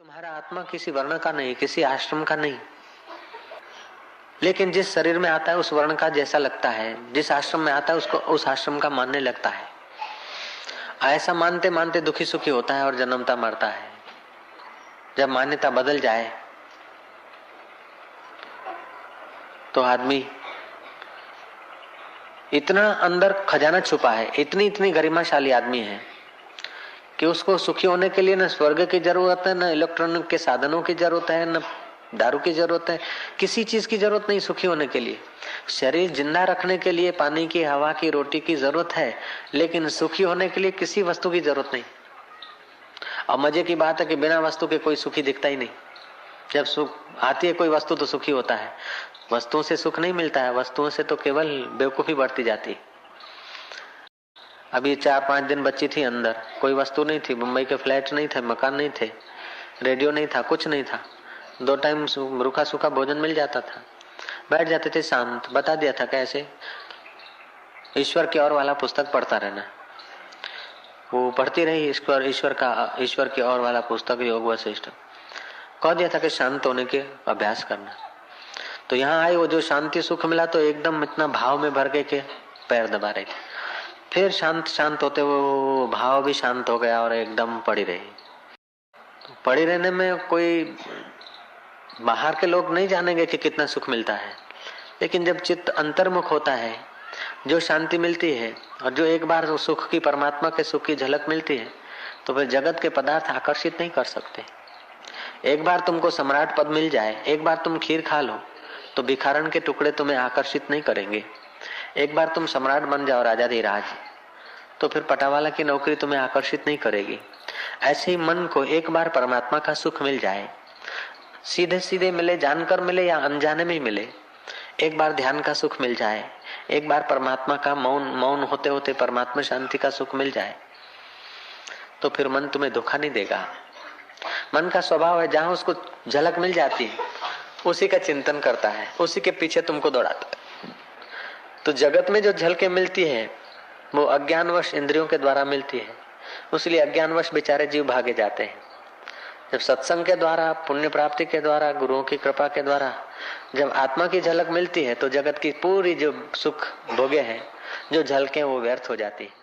हमारा आत्मा किसी वर्ण का नहीं, किसी आश्रम का नहीं, लेकिन जिस शरीर में आता है उस वर्ण का जैसा लगता है, जिस आश्रम में आता है उसको उस आश्रम का मानने लगता है। ऐसा मानते मानते दुखी सुखी होता है और जन्मता मरता है। जब मान्यता बदल जाए तो आदमी इतना अंदर खजाना छुपा है, इतनी इतनी गरिमाशाली आदमी है कि उसको सुखी होने के लिए न स्वर्ग की जरूरत है, न इलेक्ट्रॉनिक के साधनों की जरूरत है, न दारू की जरूरत है, किसी चीज की जरूरत नहीं सुखी होने के लिए। शरीर जिंदा रखने के लिए पानी की, हवा की, रोटी की जरूरत है, लेकिन सुखी होने के लिए किसी वस्तु की जरूरत नहीं। और मजे की बात है कि बिना वस्तु के कोई सुखी दिखता ही नहीं। जब सुख आती है कोई वस्तु तो सुखी होता है। वस्तुओं से सुख नहीं मिलता है, वस्तुओं से तो केवल बेवकूफी बढ़ती जाती है। अभी 4-5 दिन बच्ची थी, अंदर कोई वस्तु नहीं थी, मुंबई के फ्लैट नहीं थे, मकान नहीं थे, रेडियो नहीं था, कुछ नहीं था। 2 टाइम रूखा सूखा भोजन मिल जाता था, बैठ जाते थे शांत। बता दिया था कैसे ईश्वर की ओर वाला पुस्तक पढ़ता रहना। वो पढ़ती रही ईश्वर की ओर वाला पुस्तक, योग वशिष्ठ। कह दिया था कि शांत होने के अभ्यास करना। तो यहाँ आई, वो जो शांति सुख मिला तो एकदम इतना भाव में भर गए कि पैर दबा रहे थे। फिर शांत होते वो भाव भी शांत हो गया और एकदम पड़ी रही। तो पड़ी रहने में कोई बाहर के लोग नहीं जानेंगे कि कितना सुख मिलता है, लेकिन जब चित्त अंतर्मुख होता है, जो शांति मिलती है और जो एक बार सुख की, परमात्मा के सुख की झलक मिलती है, तो फिर जगत के पदार्थ आकर्षित नहीं कर सकते। एक बार तुमको सम्राट पद मिल जाए, एक बार तुम खीर खा लो तो भिखारन के टुकड़े तुम्हें आकर्षित नहीं करेंगे। एक बार तुम सम्राट बन जाओ, राजाधिराज, तो फिर पटावाला की नौकरी तुम्हें आकर्षित नहीं करेगी। ऐसे ही मन को एक बार परमात्मा का सुख मिल जाए, सीधे सीधे मिले, जानकर मिले या अनजाने में मिले, एक बार ध्यान का सुख मिल जाए, एक बार परमात्मा का मौन होते होते परमात्मा शांति का सुख मिल जाए, तो फिर मन तुम्हें धोखा नहीं देगा। मन का स्वभाव है, जहां उसको झलक मिल जाती है उसी का चिंतन करता है, उसी के पीछे तुमको दौड़ाता है। तो जगत में जो झलकें मिलती है वो अज्ञानवश इंद्रियों के द्वारा मिलती है, इसलिए अज्ञानवश बेचारे जीव भागे जाते हैं। जब सत्संग के द्वारा, पुण्य प्राप्ति के द्वारा, गुरुओं की कृपा के द्वारा जब आत्मा की झलक मिलती है तो जगत की पूरी जो सुख भोगे हैं, जो झलकें, वो व्यर्थ हो जाती है।